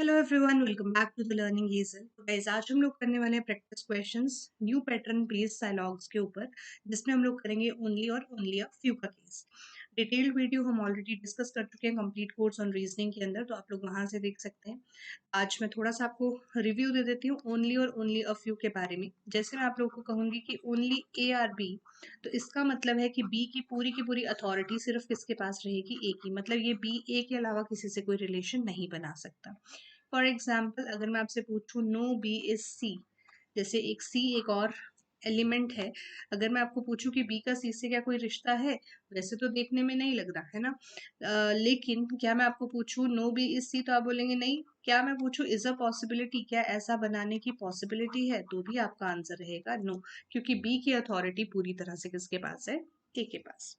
Hello everyone, welcome back to the learning easel. तो guys, आज हम लोग करने वाले हैं practice questions new pattern based dialogues के ऊपर, जिसमें हम लोग करेंगे ओनली और ओनली अ फ्यू का केस। डिटेल्ड वीडियो हम ऑलरेडी डिस्कस कर चुके हैं कंप्लीट कोर्स ऑन रीजनिंग के अंदर, तो आप लोग वहां से देख सकते हैं। आज मैं थोड़ा सा आपको रिव्यू दे देती हूँ ओनली और ओनली अ फ्यू के बारे में। जैसे मैं आप लोगों को कहूंगी कि ओनली ए आर बी, तो इसका मतलब है कि बी की पूरी अथॉरिटी सिर्फ किसके पास रहेगी? ए की। मतलब ये बी ए के अलावा किसी से कोई रिलेशन नहीं बना सकता। फॉर एग्जाम्पल, अगर मैं आपसे पूछूं नो बी इज सी, जैसे एक सी एक और एलिमेंट है, अगर मैं आपको पूछूं कि बी का सी से क्या कोई रिश्ता है, वैसे तो देखने में नहीं लग रहा है ना। लेकिन क्या मैं आपको पूछूं नो बी इज सी, तो आप बोलेंगे नहीं। क्या मैं पूछूं इज अ पॉसिबिलिटी, क्या ऐसा बनाने की पॉसिबिलिटी है, तो भी आपका आंसर रहेगा नो, क्योंकि बी की अथॉरिटी पूरी तरह से किसके पास है? ए के पास।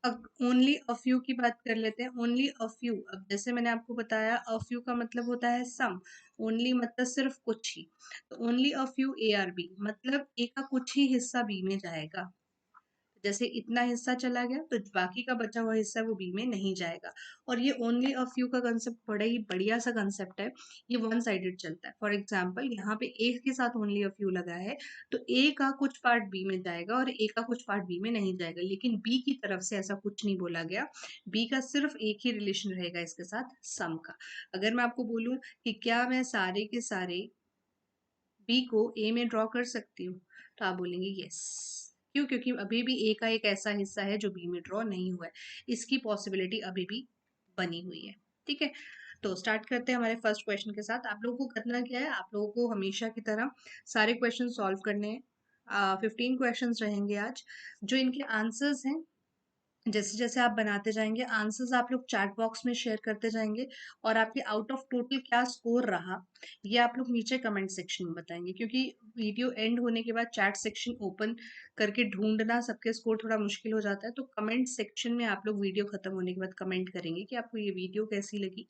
अब ओनली अ फ्यू की बात कर लेते हैं। ओनली अ फ्यू, अब जैसे मैंने आपको बताया, अ फ्यू का मतलब होता है सम। ओनली मतलब सिर्फ कुछ ही। तो only a few A are B, मतलब ए का कुछ ही हिस्सा बी में जाएगा। जैसे इतना हिस्सा चला गया, तो बाकी का बचा हुआ हिस्सा वो बी में नहीं जाएगा। और ये ओनली अ फ्यू का कंसेप्ट बड़ा ही बढ़िया सा कंसेप्ट है। ये वन साइडेड चलता है। फॉर एग्जाम्पल, यहाँ पे ए के साथ ओनली अ फ्यू लगा है, तो ए का कुछ पार्ट बी में जाएगा और ए का कुछ पार्ट बी में नहीं जाएगा। लेकिन बी की तरफ से ऐसा कुछ नहीं बोला गया। बी का सिर्फ एक ही रिलेशन रहेगा इसके साथ, सम का। अगर मैं आपको बोलूं कि क्या मैं सारे के सारे बी को ए में ड्रॉ कर सकती हूँ, तो आप बोलेंगे यस। क्यों? क्योंकि अभी भी ए का एक ऐसा हिस्सा है जो बी में ड्रॉ नहीं हुआ है। इसकी पॉसिबिलिटी अभी भी बनी हुई है। ठीक है, तो स्टार्ट करते हैं हमारे फर्स्ट क्वेश्चन के साथ। आप लोगों को करना क्या है, आप लोगों को हमेशा की तरह सारे क्वेश्चन सॉल्व करने हैं। 15 क्वेश्चन रहेंगे आज। जो इनके आंसर्स हैं, जैसे जैसे आप बनाते जाएंगे, आंसर्स आप लोग चैट बॉक्स में शेयर करते जाएंगे। और आपके आउट ऑफ टोटल क्या स्कोर रहा, ये आप लोग नीचे कमेंट सेक्शन में बताएंगे। क्योंकि वीडियो एंड होने के बाद चैट सेक्शन ओपन करके ढूंढना सबके स्कोर थोड़ा मुश्किल हो जाता है। तो कमेंट सेक्शन में आप लोग वीडियो खत्म होने के बाद कमेंट करेंगे कि आपको ये वीडियो कैसी लगी,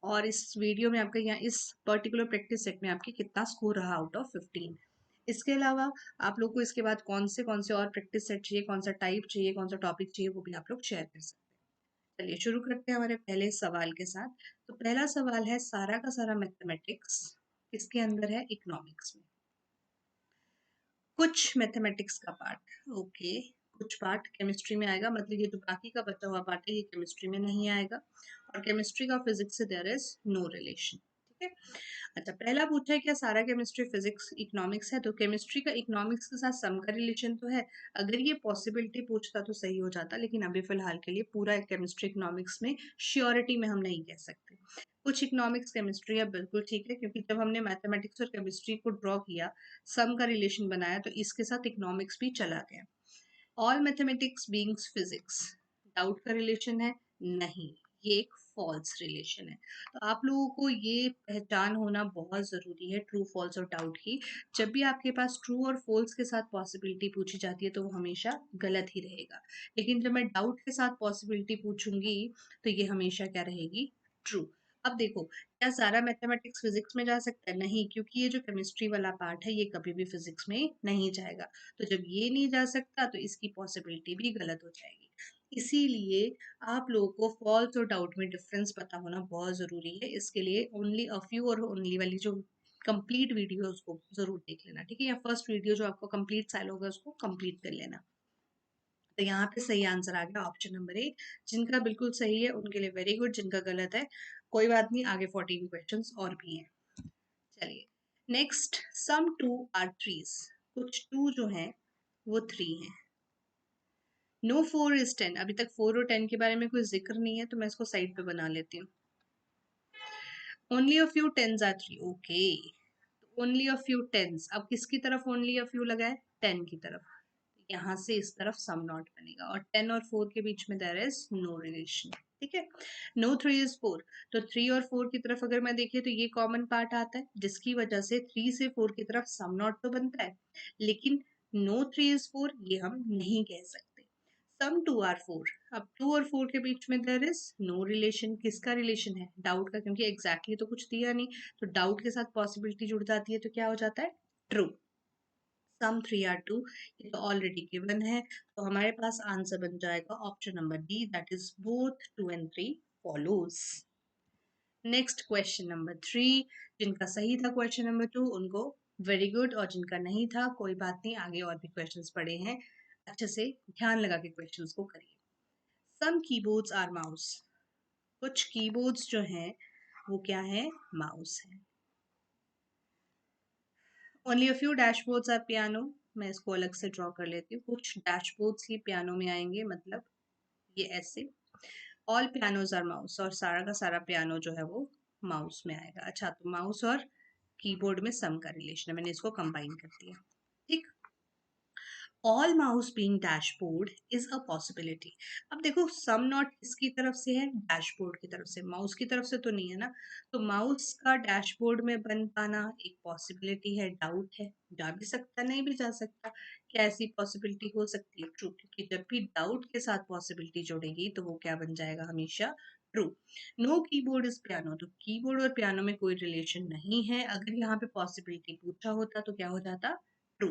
और इस वीडियो में आपका यहाँ इस पर्टिकुलर प्रैक्टिस सेट में आपकी कितना स्कोर रहा आउट ऑफ 15। इसके अलावा आप लोग को इसके बाद कौन से और प्रैक्टिस सेट चाहिए, कौन सा टाइप चाहिए, कौन सा टॉपिक चाहिए, वो भी आप लोग शेयर कर सकते हैं। चलिए शुरू करते हैं हमारे पहले सवाल के साथ। तो पहला सवाल है, सारा का सारा मैथमेटिक्स किसके अंदर है? इकोनॉमिक्स में। कुछ मैथमेटिक्स का पार्ट, ओके, कुछ पार्ट केमिस्ट्री में आएगा। मतलब ये जो बाकी का बचा हुआ पार्ट है, ये केमिस्ट्री में नहीं आएगा। और केमिस्ट्री का फिजिक्स से देयर इज नो रिलेशन। ठीक है। अच्छा, पहला पूछा है क्या सारा केमिस्ट्री फिजिक्स इकोनॉमिक्स है? तो केमिस्ट्री का इकोनॉमिक्स के साथ सम का रिलेशन तो है। अगर ये पॉसिबिलिटी पूछता तो सही हो जाता, लेकिन अभी फिलहाल के लिए पूरा केमिस्ट्री इकोनॉमिक्स में श्योरिटी में हम नहीं कह सकते। कुछ इकोनॉमिक्स केमिस्ट्री है, बिल्कुल ठीक है, क्योंकि जब हमने मैथमेटिक्स और केमिस्ट्री को ड्रॉ किया, सम का रिलेशन बनाया, तो इसके साथ इकोनॉमिक्स भी चला गया। All mathematics beings physics, doubt का रिलेशन है? नहीं, ये एक फॉल्स रिलेशन है। तो आप लोगों को ये पहचान होना बहुत जरूरी है ट्रू फॉल्स और डाउट की। जब भी आपके पास ट्रू और फॉल्स के साथ पॉसिबिलिटी पूछी जाती है, तो वो हमेशा गलत ही रहेगा। लेकिन जब मैं डाउट के साथ पॉसिबिलिटी पूछूंगी, तो ये हमेशा क्या रहेगी? ट्रू। अब देखो, क्या सारा मैथमेटिक्स फिजिक्स में जा सकता है? नहीं, क्योंकि ये जो केमिस्ट्री वाला पार्ट है, ये कभी भी फिजिक्स में नहीं जाएगा। तो जब ये नहीं जा सकता, तो इसकी पॉसिबिलिटी भी गलत हो जाएगी। इसीलिए आप लोगों को फॉल्स और डाउट में डिफरेंस पता होना बहुत जरूरी है। इसके लिए ओनली अ फ्यू और ओनली वाली जो कंप्लीट वीडियो है, उसको जरूर देख लेना। ठीक है, या फर्स्ट वीडियो जो आपको कंप्लीट साइल होगा, उसको कंप्लीट कर लेना। तो यहाँ पे सही आंसर आ गया ऑप्शन नंबर ए। जिनका बिल्कुल सही है उनके लिए वेरी गुड, जिनका गलत है कोई बात नहीं, आगे 14 क्वेश्चंस और भी हैं। चलिए next, some twos are threes, कुछ टू जो है वो थ्री है। नो फोर इज 10, अभी तक 4 और 10 के बारे में कोई जिक्र नहीं है, तो मैं इसको साइड पे बना लेती हूँ। Only a few tens are three, okay. Only a few tens, अब किसकी तरफ ओनली अ फ्यू लगा है? 10 की तरफ। यहाँ से इस तरफ सम नॉट बनेगा, और 10 और 4 के बीच में देयर इज नो रिलेशन। ठीक है। नो थ्री इज 4, तो 3 और 4 की तरफ अगर मैं देखिए, तो ये कॉमन पार्ट आता है, जिसकी वजह से 3 से 4 की तरफ सम नॉट तो बनता है, लेकिन नो थ्री इज 4 ये हम नहीं कह सकते। सम टू आर 4, अब 2 और 4 के बीच में देयर इज नो रिलेशन। किसका रिलेशन है? डाउट का, क्योंकि एग्जैक्टली तो कुछ दिया नहीं। तो डाउट के साथ पॉसिबिलिटी जुड़ जाती है, तो क्या हो जाता है? True. Some three are two, ये तो ऑलरेडी गिवन है, तो हमारे पास आंसर बन जाएगा option number D, that is both 2 and 3 follows. Next question number 3, जिनका सही था क्वेश्चन नंबर 2 उनको वेरी गुड, और जिनका नहीं था कोई बात नहीं, आगे और भी क्वेश्चंस पड़े हैं, अच्छे से ध्यान लगा के क्वेश्चंस को करिए। सम कीबोर्ड्स आर माउस, कुछ कीबोर्ड्स जो हैं वो क्या है, माउस है। Only a few dashboards are piano, मैं इसको अलग से ड्रॉ कर लेती हूँ, कुछ डैशबोर्ड्स ही पियानो में आएंगे, मतलब ये ऐसे। ऑल पियानोज आर माउस, और सारा का सारा पियानो जो है वो माउस में आएगा। अच्छा, तो माउस और कीबोर्ड में सम का रिलेशन है, मैंने इसको कंबाइन कर दिया। ठीक, all mouse being dashboard is a possibility. अब देखो सम नॉट किसकी तरफ से है, डैशबोर्ड की तरफ से, माउस की तरफ से तो नहीं है ना। तो माउस का डैशबोर्ड में बन पाना एक पॉसिबिलिटी है, डाउट है, जा भी सकता नहीं भी जा सकता। क्या ऐसी पॉसिबिलिटी हो सकती है, ट्रू, क्योंकि जब भी डाउट के साथ पॉसिबिलिटी जोड़ेगी तो वो क्या बन जाएगा, हमेशा true. No keyboard is piano, तो कीबोर्ड और पियानो में कोई रिलेशन नहीं है, अगर यहाँ पे पॉसिबिलिटी पूछा होता तो क्या हो जाता, true.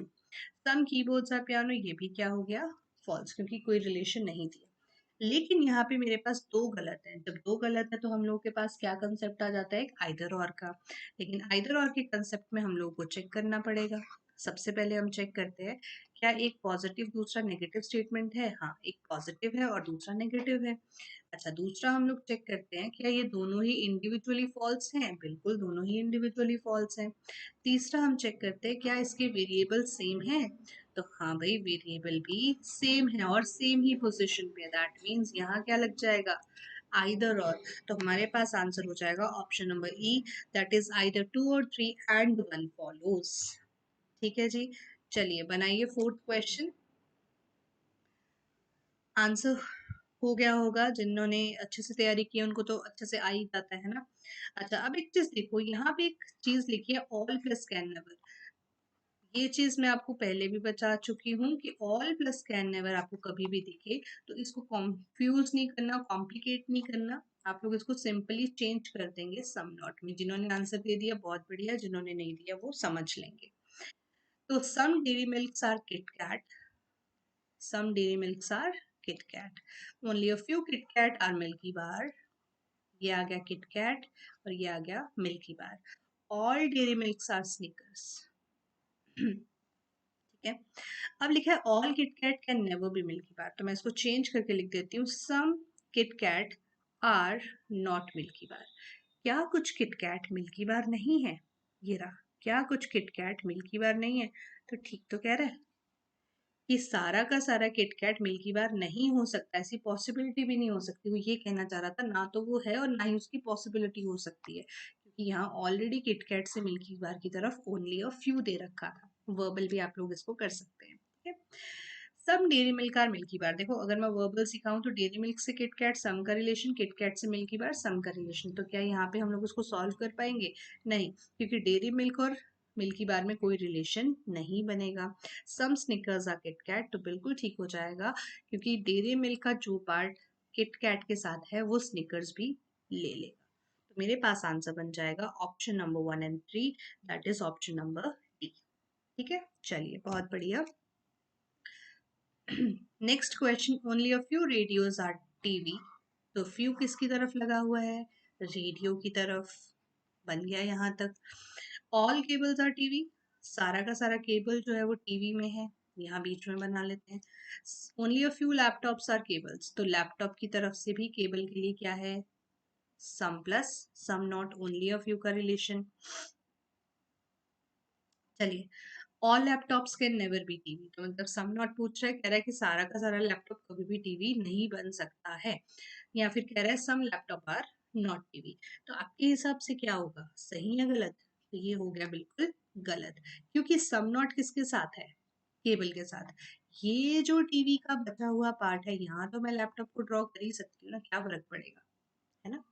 Some keyboards are piano, ये भी क्या हो गया, फॉल्स, क्योंकि कोई रिलेशन नहीं दिया। लेकिन यहाँ पे मेरे पास दो गलत है, जब दो गलत है तो हम लोगों के पास क्या कंसेप्ट आ जाता है, एक आइदर और का। लेकिन आइदर और के कंसेप्ट में हम लोगों को चेक करना पड़ेगा। सबसे पहले हम चेक करते हैं, क्या एक पॉजिटिव दूसरा नेगेटिव स्टेटमेंट है, हाँ एक पॉजिटिव है और दूसरा नेगेटिव है। अच्छा, दूसरा हम लोग चेक करते हैं, क्या ये दोनों ही इंडिविजुअली फॉल्स हैं, बिल्कुल दोनों ही इंडिविजुअली फॉल्स हैं। तीसरा हम चेक करते हैं, क्या इसके वेरिएबल सेम है, तो हाँ भाई वेरिएबल भी सेम है और सेम ही पोजीशन पे, दैट मीन्स यहाँ क्या लग जाएगा, आइदर और। तो हमारे पास आंसर हो जाएगा option number E, that is either 2 और 3 एंड 1 फॉलोज। ठीक है जी, चलिए बनाइए फोर्थ क्वेश्चन। आंसर हो गया होगा, जिन्होंने अच्छे से तैयारी की है उनको तो अच्छे से आ ही जाता है ना। अच्छा, अब एक चीज देखो, यहाँ पे एक चीज लिखी है ऑल प्लस कैन नेवर। ये चीज मैं आपको पहले भी बता चुकी हूँ कि ऑल प्लस कैन नेवर आपको कभी भी दिखे तो इसको कॉन्फ्यूज नहीं करना, कॉम्प्लिकेट नहीं करना, आप लोग इसको सिंपली चेंज कर देंगे सम नॉट में। जिन्होंने आंसर दे दिया बहुत बढ़िया, जिन्होंने नहीं दिया वो समझ लेंगे। तो some Dairy Milks are Kit Kat, some dairy milks are Kit Kat. Only a few Kit Kat are Milky Bar. ये आ गया Kit Kat और ये आ गया Milky Bar. All dairy milks are Snickers. ठीक है, अब लिखा है all Kit Kat can never be Milky Bar, तो मैं इसको चेंज करके लिख देती हूँ, some Kit Kat are not Milky Bar. क्या कुछ किट कैट मिल्की बार नहीं है, ये रहा, क्या कुछ किट कैट मिल्की बार नहीं है, तो ठीक तो कह रहा है कि सारा का सारा किटकैट मिल्की बार नहीं हो सकता, ऐसी पॉसिबिलिटी भी नहीं हो सकती। वो ये कहना चाह रहा था, ना तो वो है और ना ही उसकी पॉसिबिलिटी हो सकती है, क्योंकि यहाँ ऑलरेडी किटकैट से मिल्की बार की तरफ ओनली अ फ्यू दे रखा था। वर्बल भी आप लोग इसको कर सकते हैं, ठीक है। सम डेयरी मिल्क आर मिल्की बार, देखो अगर मैं वर्बल सिखाऊं तो डेयरी मिल्क से किटकैट सम का रिलेशन, किटकैट से मिल्की बार सम का रिलेशन, तो क्या यहाँ पे हम लोग उसको सॉल्व कर पाएंगे, नहीं, क्योंकि डेयरी मिल्क और मिल्की बार में कोई रिलेशन नहीं बनेगा। सम स्निकर्स आर किटकैट, तो बिल्कुल ठीक हो जाएगा, क्योंकि डेयरी मिल्क का जो पार्ट किटकैट के साथ है वो स्निकर्स भी ले लेगा। तो मेरे पास आंसर बन जाएगा option number 1 and 3, that is option number D. ठीक है, चलिए बहुत बढ़िया। Next question, only a few radios are TV, तो फ्यू किसकी तरफ लगा हुआ है, रेडियो की तरफ, बन गया यहाँ तक। ऑल केबल्स आर टीवी, सारा का सारा केबल जो है वो टीवी में है, यहाँ बीच में बना लेते हैं। Only a few laptops are cables, तो लैपटॉप की तरफ से भी केबल के लिए क्या है, some plus some not, only a few का रिलेशन। चलिए, all laptops can never be TV, तो मतलब सम नॉट पूछ रहा है, कह रहा है कि सारा का सारा लैपटॉप कभी भी टीवी नहीं बन सकता है, या फिर कह रहा है सम लैपटॉप आर नॉट टीवी। तो आपके हिसाब से क्या होगा, सही या गलत, तो ये हो गया बिल्कुल गलत, क्योंकि सम नॉट किसके साथ है, केबल के साथ। ये जो टीवी का बचा हुआ पार्ट है, यहाँ तो मैं लैपटॉप को ड्रॉ कर ही सकती हूँ ना, क्या फर्क पड़ेगा, है ना।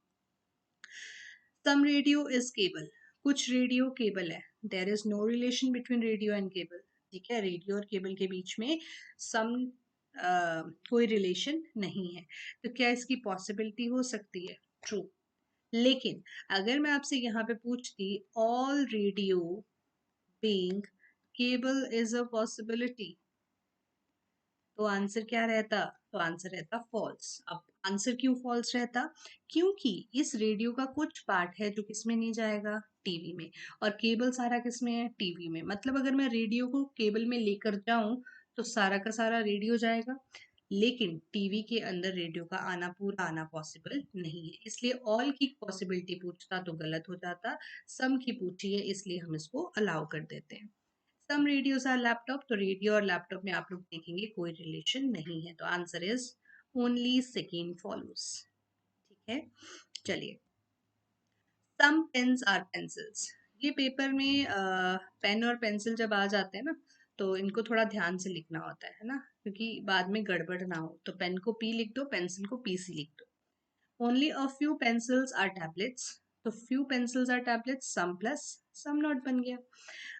सम रेडियो इज केबल, कुछ रेडियो केबल है, there is no relation between radio and cable. ठीक है, रेडियो और केबल के बीच में सम कोई रिलेशन नहीं है, तो क्या इसकी पॉसिबिलिटी हो सकती है, ट्रू। लेकिन अगर मैं आपसे यहाँ पे पूछती all radio being cable is a possibility, तो आंसर क्या रहता, तो आंसर रहता फॉल्स। अब आंसर क्यों फॉल्स रहता? क्योंकि इस रेडियो का कुछ पार्ट है जो किसमें नहीं जाएगा, टीवी में, और केबल सारा किसमें है, टीवी में। मतलब अगर मैं रेडियो को केबल में लेकर जाऊं तो सारा का सारा रेडियो जाएगा, लेकिन टीवी के अंदर रेडियो का आना, पूरा आना पॉसिबल नहीं है। इसलिए ऑल की पॉसिबिलिटी पूछता तो गलत हो जाता, सम की पूछी है इसलिए हम इसको अलाउ कर देते हैं। सम रेडियोस आर लैपटॉप, तो रेडियो और लैपटॉप में आप लोग देखेंगे कोई रिलेशन नहीं है, तो answer is only second follows. ठीक है, चलिए। सम पेन्स आर पेंसिल्स। ये पेपर में पेन और पेंसिल जब आ जाते हैं ना, तो इनको थोड़ा ध्यान से लिखना होता है ना, क्योंकि बाद में गड़बड़ ना हो। तो पेन को पी लिख दो, पेंसिल को पी सी लिख दो। Only a few pencils are tablets, तो few pencils are tablets, some plus some not बन गया।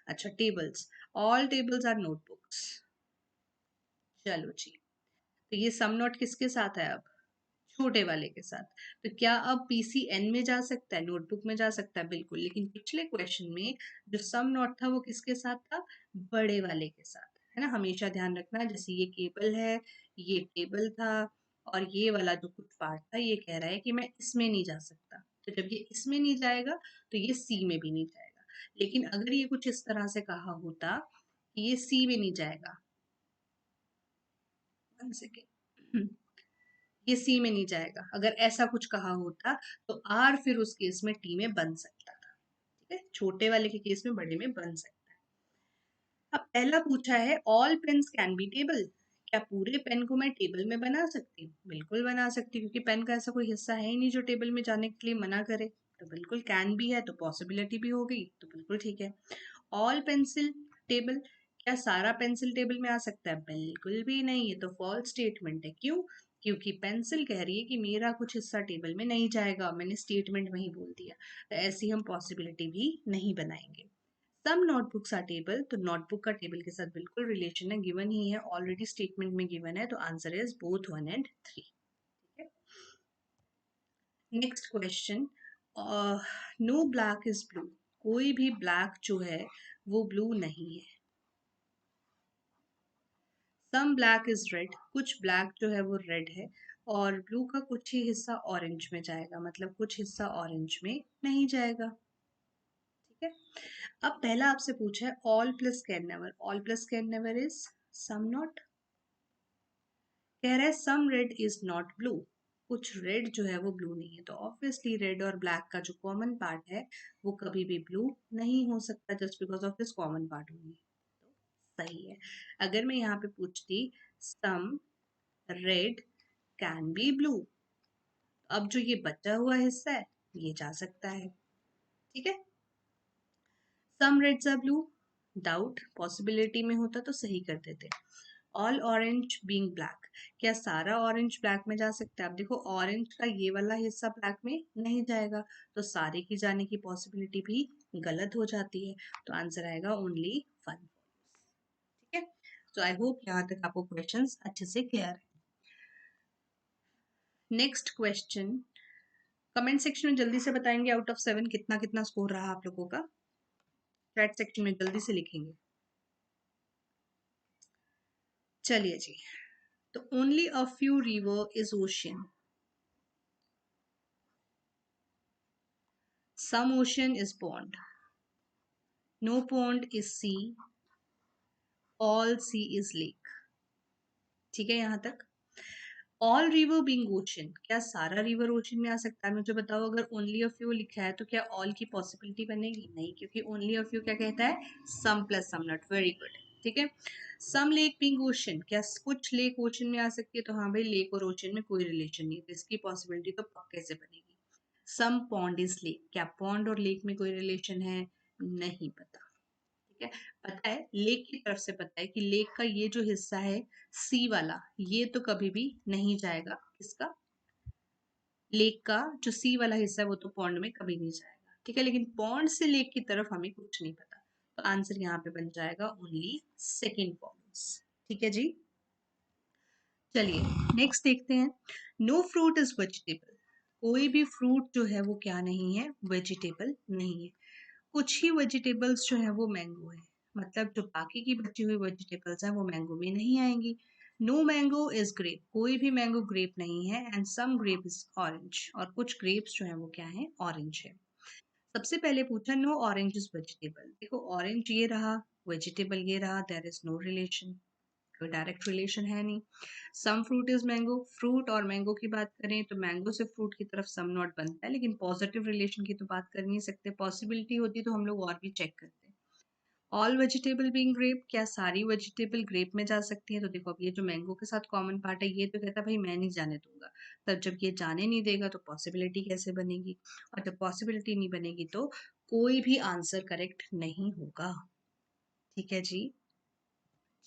अच्छा, tables, all tables are notebooks. चलो जी, तो ये सम नॉट किसके साथ है अब, छोटे वाले के साथ। तो क्या अब पीसीएन में जा सकता है, नोटबुक में जा सकता है? बिल्कुल। लेकिन पिछले क्वेश्चन में जो सम नॉट था वो किसके साथ था, बड़े वाले के साथ, है ना। हमेशा ध्यान रखना, जैसे ये केबल है, ये टेबल था, और ये वाला जो कुछ पार्ट था ये कह रहा है कि मैं इसमें नहीं जा सकता। तो जब ये इसमें नहीं जाएगा तो ये सी में भी नहीं जाएगा। लेकिन अगर ये कुछ इस तरह से कहा होता कि ये सी में नहीं जाएगा, 1 सेकेंड, ये सी में नहीं जाएगा, अगर ऐसा कुछ कहा होता तो आर फिर उस केस में टी में बन सकता था। ठीक है, छोटे वाले के केस में बड़े में बन सकता है। अब पहला पूछा है all pens can be table, क्या पूरे पेन को मैं टेबल में बना सकती हूँ? बिल्कुल बना सकती हूँ, क्योंकि पेन का ऐसा कोई हिस्सा है ही नहीं जो टेबल में जाने के लिए मना करे। तो बिल्कुल कैन भी है, तो पॉसिबिलिटी भी हो गई, तो बिल्कुल ठीक है। ऑल पेंसिल टेबल, क्या सारा पेंसिल टेबल में आ सकता है? बिल्कुल भी नहीं, ये तो फॉल्स स्टेटमेंट है। क्यों? क्योंकि पेंसिल कह रही है कि मेरा कुछ हिस्सा टेबल में नहीं जाएगा, मैंने स्टेटमेंट में ही बोल दिया, तो ऐसी हम पॉसिबिलिटी भी नहीं बनाएंगे। सम नोटबुक्स आर टेबल, तो नोटबुक का टेबल के साथ बिल्कुल रिलेशन है, गिवन ही है, ऑलरेडी स्टेटमेंट में गिवन है, तो आंसर इज बोथ 1 and 3। ठीक है, next question. No black is blue, कोई भी ब्लैक जो है वो ब्लू नहीं है। सम ब्लैक इज रेड, कुछ ब्लैक जो है वो रेड है, और ब्लू का कुछ ही हिस्सा ऑरेंज में जाएगा, मतलब कुछ हिस्सा ऑरेंज में नहीं जाएगा। ठीक है, अब पहला आपसे पूछा है all plus can never, all plus can never is some not. कह रहा है some red is not blue, कुछ रेड जो है वो ब्लू नहीं है, तो ऑब्वियसली रेड और ब्लैक का जो कॉमन पार्ट है वो कभी भी ब्लू नहीं हो सकता, just because of this common part only. सही है। अगर मैं यहाँ पे पूछती some red can be blue, अब जो ये बचा हुआ हिस्सा है ये जा सकता है। ठीक है, some reds are blue, doubt, possibility में होता तो सही कर देते। ऑल ऑरेंज बीइंग ब्लैक, क्या सारा ऑरेंज ब्लैक में जा सकता है? अब देखो ऑरेंज का ये वाला हिस्सा ब्लैक में नहीं जाएगा, तो सारे की जाने की पॉसिबिलिटी भी गलत हो जाती है, तो आंसर आएगा ओनली 1। ठीक है, तो आई होप यहाँ तक आपको क्वेश्चंस अच्छे से क्लियर है। नेक्स्ट क्वेश्चन, कमेंट सेक्शन में जल्दी से बताएंगे आउट ऑफ 7 कितना कितना स्कोर रहा आप लोगों का, चैट सेक्शन में जल्दी से लिखेंगे। चलिए जी, तो only a few river is ocean, some ocean is pond, no pond is sea, all sea is lake। ठीक है यहाँ तक। ऑल रिवर बीइंग ओशन, क्या सारा रिवर ओशन में आ सकता है? मुझे बताओ, अगर ओनली अ फ्यू लिखा है तो क्या ऑल की पॉसिबिलिटी बनेगी? नहीं, क्योंकि ओनली अ फ्यू क्या कहता है, some plus some not. Very good. ठीक है, सम लेक बीइंग ओशन, क्या कुछ लेक ओशन में आ सकती है? तो हाँ भाई, लेक और ओशन में कोई रिलेशन नहीं है, तो इसकी पॉसिबिलिटी तो पक्के से बनेगी। सम पॉन्ड इज लेक, क्या पॉन्ड और लेक में कोई रिलेशन है? नहीं पता। ठीक है, पता है लेक की तरफ से, पता है कि लेक का ये जो हिस्सा है सी वाला, ये तो कभी भी नहीं जाएगा, किसका, लेक का जो सी वाला हिस्सा है वो तो पॉन्ड में कभी नहीं जाएगा। ठीक है, लेकिन पॉन्ड से लेक की तरफ हमें कुछ नहीं पता, तो आंसर यहाँ पे बन जाएगा ओनली सेकेंड पॉइंट्स। ठीक है जी, चलिए नेक्स्ट देखते हैं। नो फ्रूट इज वेजिटेबल, कोई भी फ्रूट जो है वो क्या नहीं है, वेजिटेबल नहीं है। कुछ ही वेजिटेबल्स जो है वो मैंगो है, मतलब जो बाकी की बची हुई वेजिटेबल्स हैं वो मैंगो में नहीं आएंगी। नो मैंगो इज ग्रेप, कोई भी मैंगो ग्रेप नहीं है, and some grape is orange, और कुछ ग्रेप्स जो है वो क्या है, ऑरेंज है। सबसे पहले पूछा नो ऑरेंज इज वेजिटेबल, देखो ऑरेंज ये रहा, वेजिटेबल ये रहा, देयर इज नो रिलेशन, कोई डायरेक्ट रिलेशन है नहीं। Some fruit is mango, fruit और मैंगो की बात करें तो मैंगो से फ्रूट की तरफ सम नॉट बनता है, लेकिन पॉजिटिव रिलेशन की तो बात कर नहीं सकते, पॉसिबिलिटी होती तो हम लोग और भी चेक करते हैं। ऑल वेजिटेबल बीइंग ग्रेप, क्या सारी वेजिटेबल ग्रेप में जा सकती है, तो देखो अब ये जो मैंगो के साथ कॉमन पार्ट है, ये तो कहता है भाई मैं नहीं जाने दूंगा, तब जब ये जाने नहीं देगा तो पॉसिबिलिटी कैसे बनेगी, और जब पॉसिबिलिटी नहीं बनेगी तो कोई भी आंसर करेक्ट नहीं होगा। ठीक है जी,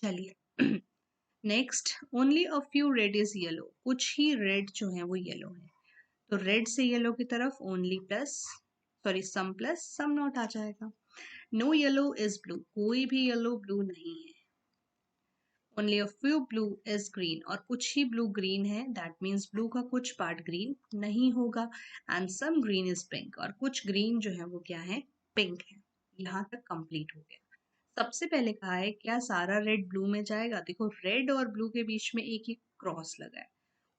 चलिए next, only a few red is yellow, कुछ ही रेड जो है वो येलो है, तो रेड से येलो की तरफ only plus, sorry some plus some not आ जाएगा। नो येलो इज ब्लू, कोई भी येलो ब्लू नहीं है। Only a few blue is green, और कुछ ही ब्लू ग्रीन है, दैट मीन्स ब्लू का कुछ पार्ट ग्रीन नहीं होगा। And some green is pink, और कुछ ग्रीन जो है वो क्या है, पिंक है। यहाँ तक कंप्लीट हो गया। सबसे पहले कहा है क्या सारा रेड ब्लू में जाएगा, देखो रेड और ब्लू के बीच में एक ही क्रॉस लगा है,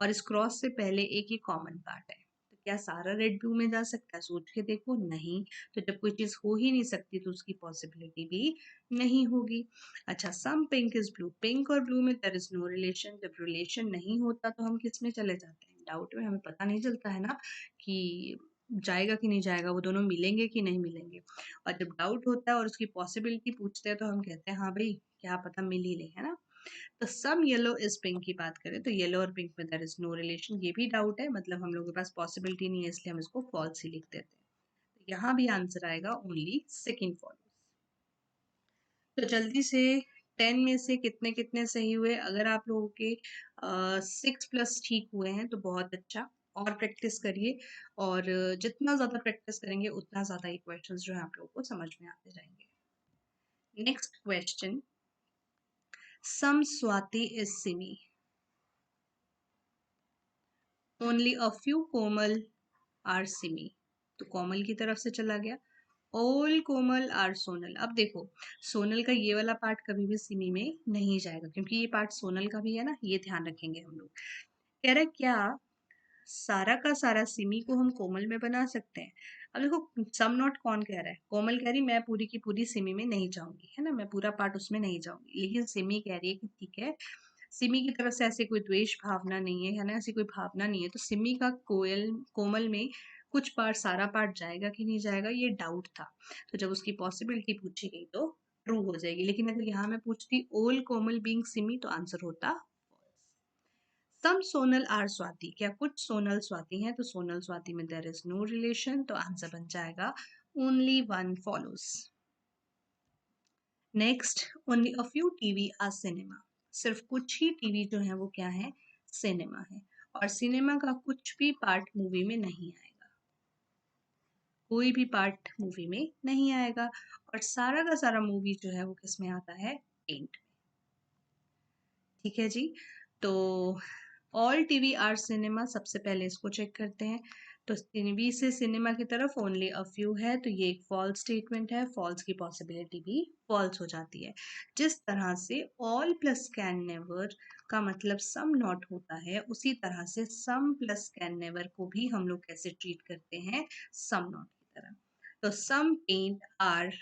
और इस क्रॉस से पहले एक ही कॉमन पार्ट है, तो क्या सारा रेड ब्लू में जा सकता है, सोच के देखो नहीं। तो जब कोई चीज हो ही नहीं सकती तो उसकी पॉसिबिलिटी भी नहीं होगी। अच्छा, सम पिंक इज ब्लू, पिंक और ब्लू में देयर इज नो रिलेशन, जब रिलेशन नहीं होता तो हम किस में चले जाते हैं, डाउट में, हमें पता नहीं चलता है ना कि जाएगा कि नहीं जाएगा, वो दोनों मिलेंगे कि नहीं मिलेंगे। और जब डाउट होता है और उसकी पॉसिबिलिटी पूछते हैं तो हम कहते हैं हाँ भाई क्या पता मिल ही ले, है ना। तो सम येलो इज पिंक की बात करें तो येलो और पिंक में देयर इज नो रिलेशन, ये भी डाउट है, मतलब हम लोगों के पास पॉसिबिलिटी नहीं है, इसलिए हम इसको फॉल्स ही लिख देते हैं। तो यहाँ भी आंसर आएगा ओनली सेकेंड फॉलोज। तो जल्दी से 10 में से कितने कितने सही हुए, अगर आप लोगों के 6+ ठीक हुए हैं तो बहुत अच्छा, और प्रैक्टिस करिए, और जितना ज़्यादा प्रैक्टिस करेंगे उतना ज़्यादा ये क्वेश्चंस जो है आप लोगों को समझ में आते जाएंगे। Next question, some Swati is Simi, only a few Komal are Simi, तो कोमल की तरफ से चला गया। ऑल कोमल आर सोनल, अब देखो सोनल का ये वाला पार्ट कभी भी सिमी में नहीं जाएगा, क्योंकि ये पार्ट सोनल का भी है ना, ये ध्यान रखेंगे हम लोग। कह रहे क्या सारा का सारा सिमी को हम कोमल में बना सकते हैं। अब देखो सम नॉट कौन कह रहा है, कोमल कह रही मैं पूरी की पूरी सिमी में नहीं जाऊंगी, है ना, मैं पूरा पार्ट उसमें नहीं जाऊंगी, लेकिन सिमी कह रही है कि ठीक है, सिमी की तरफ से ऐसे कोई द्वेष भावना नहीं है ना, ऐसी कोई भावना नहीं है, तो सिमी का कोयल कोमल में कुछ पार्ट सारा पार्ट जाएगा कि नहीं जाएगा ये डाउट था, तो जब उसकी पॉसिबिलिटी पूछी गई तो ट्रू हो जाएगी, लेकिन अगर यहाँ मैं पूछती ओल कोमल बीइंग सिमी तो आंसर होता सम सोनल आर स्वाति, क्या कुछ सोनल स्वाति हैं, तो सोनल स्वाति में देयर इज नो रिलेशन, तो आंसर बन जाएगा only one follows. Next, only a few TV are cinema, सिर्फ कुछ ही टीवी जो है वो क्या है, सिनेमा है, और सिनेमा का कुछ भी पार्ट मूवी में नहीं आएगा, कोई भी पार्ट मूवी में नहीं आएगा, और सारा का सारा मूवी जो है वो किस में आता है, पेंट। ठीक है जी, तो ऑल टीवी आर सिनेमा, सबसे पहले इसको चेक करते हैं। तो टीवी से सिनेमा की तरफ ओनली अ फ्यू है, तो ये एक फॉल्स स्टेटमेंट है, फॉल्स की पॉसिबिलिटी भी फॉल्स हो जाती है। जिस तरह से ऑल प्लस कैन नेवर का मतलब सम नॉट होता है, उसी तरह से सम प्लस कैन नेवर को भी हम लोग कैसे ट्रीट करते हैं, सम नॉट की तरह। तो सम पेंट आर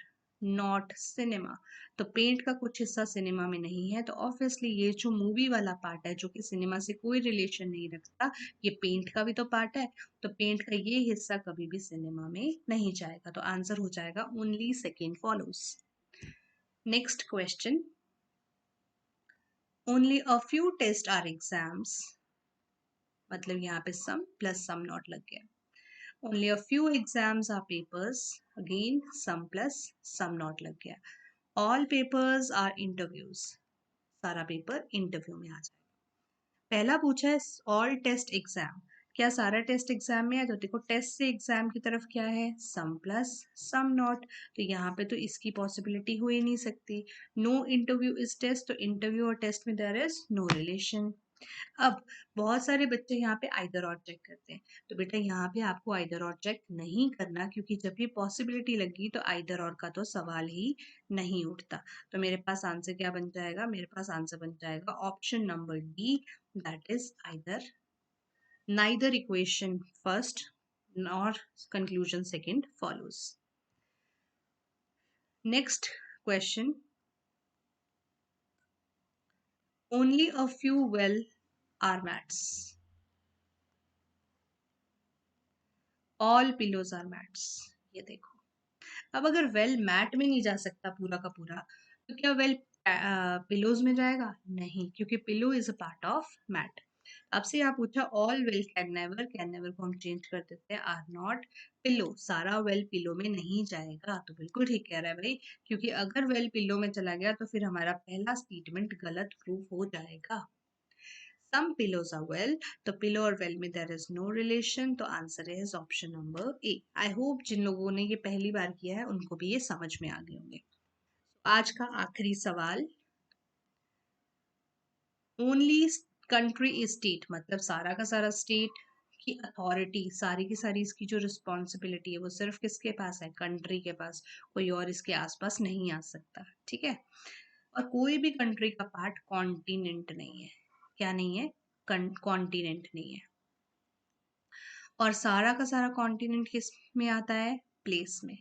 नॉट सिनेमा, तो पेंट का कुछ हिस्सा सिनेमा में नहीं है, तो ऑब्वियसली ये जो मूवी वाला पार्ट है जो कि सिनेमा से कोई रिलेशन नहीं रखता, ये पेंट का भी तो पार्ट है, तो पेंट का ये हिस्सा कभी भी सिनेमा में नहीं जाएगा, तो आंसर हो जाएगा only second follows. Next question, only a few test are exams, मतलब यहाँ पे सम प्लस सम नॉट लग गया। Only a few exams are papers, again some plus some not लग गया। ऑल पेपर्स आर इंटरव्यूज, सारा पेपर इंटरव्यू में आ जाएगा। पहला पूछा है ऑल टेस्ट एग्जाम, क्या सारा टेस्ट एग्जाम में है, तो देखो टेस्ट से एग्जाम की तरफ क्या है, सम प्लस सम नॉट, तो यहाँ पे तो इसकी पॉसिबिलिटी हो ही नहीं सकती। नो इंटरव्यू इज टेस्ट, तो इंटरव्यू और टेस्ट में देयर इज नो रिलेशन। अब बहुत सारे बच्चे यहाँ पे आइदर और चेक करते हैं, तो बेटा यहाँ पे आपको आइदर और चेक नहीं करना, क्योंकि जब ये पॉसिबिलिटी लगी तो आइदर और का तो सवाल ही नहीं उठता। तो मेरे पास आंसर क्या बन जाएगा? मेरे पास आंसर बन जाएगा option number D, that is either. Neither equation first nor conclusion second follows. Next question. Only a few well are mats. All pillows are mats. ये देखो, अब अगर वेल मैट में नहीं जा सकता पूरा का पूरा, तो क्या वेल पिलोज में जाएगा? नहीं, क्योंकि pillow is a part of mat. आपसे यहाँ पूछा ऑल वेल कैन नेवर को हम चेंज कर देते हैं आर नॉट पिलो। सारा वेल पिलो में नहीं जाएगा, तो बिल्कुल ठीक कह रहा है भाई, क्योंकि अगर वेल पिलो में चला गया तो फिर हमारा पहला स्टेटमेंट गलत प्रूफ हो जाएगा। Some pillows are well, तो पिलो और वेल में there is no relation, तो answer is option number A. I hope जिन लोगों ने ये पहली बार किया है उनको भी ये समझ में आ गए होंगे। आज का आखिरी सवाल, ओनली कंट्री स्टेट, मतलब सारा का सारा स्टेट की अथॉरिटी, सारी की सारी इसकी जो रिस्पॉन्सिबिलिटी है वो सिर्फ किसके पास है? कंट्री के पास, कोई और इसके आसपास नहीं आ सकता, ठीक है। और कोई भी कंट्री का पार्ट कॉन्टिनेंट नहीं है। क्या नहीं है? कॉन्टिनेंट नहीं है। और सारा का सारा कॉन्टिनेंट किस में आता है? प्लेस में।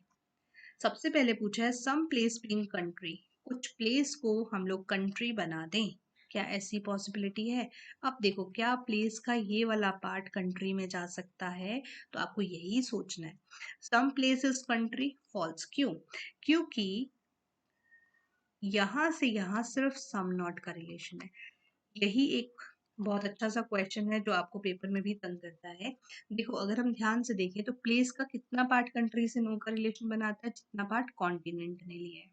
सबसे पहले पूछा है सम प्लेस बीइंग कंट्री, कुछ प्लेस को हम लोग कंट्री बना दें, क्या ऐसी पॉसिबिलिटी है? अब देखो, क्या प्लेस का ये वाला पार्ट कंट्री में जा सकता है? तो आपको यही सोचना है। Some place is country, false. क्यों? क्योंकि यहां से यहां सिर्फ सम नॉट का रिलेशन है। यही एक बहुत अच्छा सा क्वेश्चन है जो आपको पेपर में भी तंग करता है। देखो, अगर हम ध्यान से देखें तो प्लेस का कितना पार्ट कंट्री से नो का रिलेशन बनाता है? जितना पार्ट कॉन्टिनेंट ने लिया है।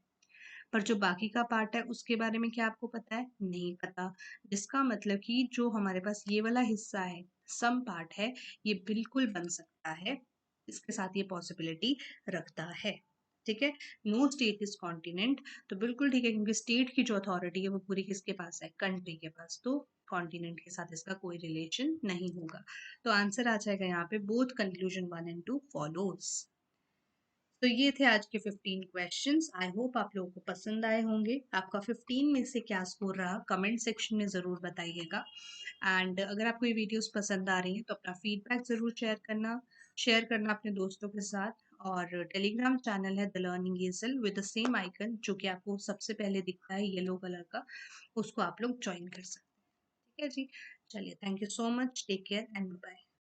पर जो बाकी का पार्ट है उसके बारे में क्या आपको पता है? नहीं पता। जिसका मतलब कि जो हमारे पास ये वाला हिस्सा है, सम पार्ट है, ये बिल्कुल बन सकता है, इसके साथ ये पॉसिबिलिटी रखता है, ठीक है। नो स्टेट इज कॉन्टिनेंट, तो बिल्कुल ठीक है, क्योंकि स्टेट की जो अथॉरिटी है वो पूरी किसके पास है? कंट्री के पास, तो कॉन्टिनेंट के साथ इसका कोई रिलेशन नहीं होगा। तो आंसर आ जाएगा यहाँ पे बोथ कंक्लूजन 1 and 2 फॉलोज। तो ये थे आज के 15 क्वेश्चंस। आई होप आप लोगों को पसंद आए होंगे। आपका 15 में से क्या स्कोर रहा कमेंट सेक्शन में ज़रूर बताइएगा। एंड अगर आपको ये वीडियोस पसंद आ रही हैं तो अपना फीडबैक ज़रूर शेयर करना अपने दोस्तों के साथ। और टेलीग्राम चैनल है the learning ईजल with the same icon जो कि आपको सबसे पहले दिखता है येलो कलर का, उसको आप लोग ज्वाइन कर सकते हैं, ठीक है जी। चलिए, thank you so much, take care and bye.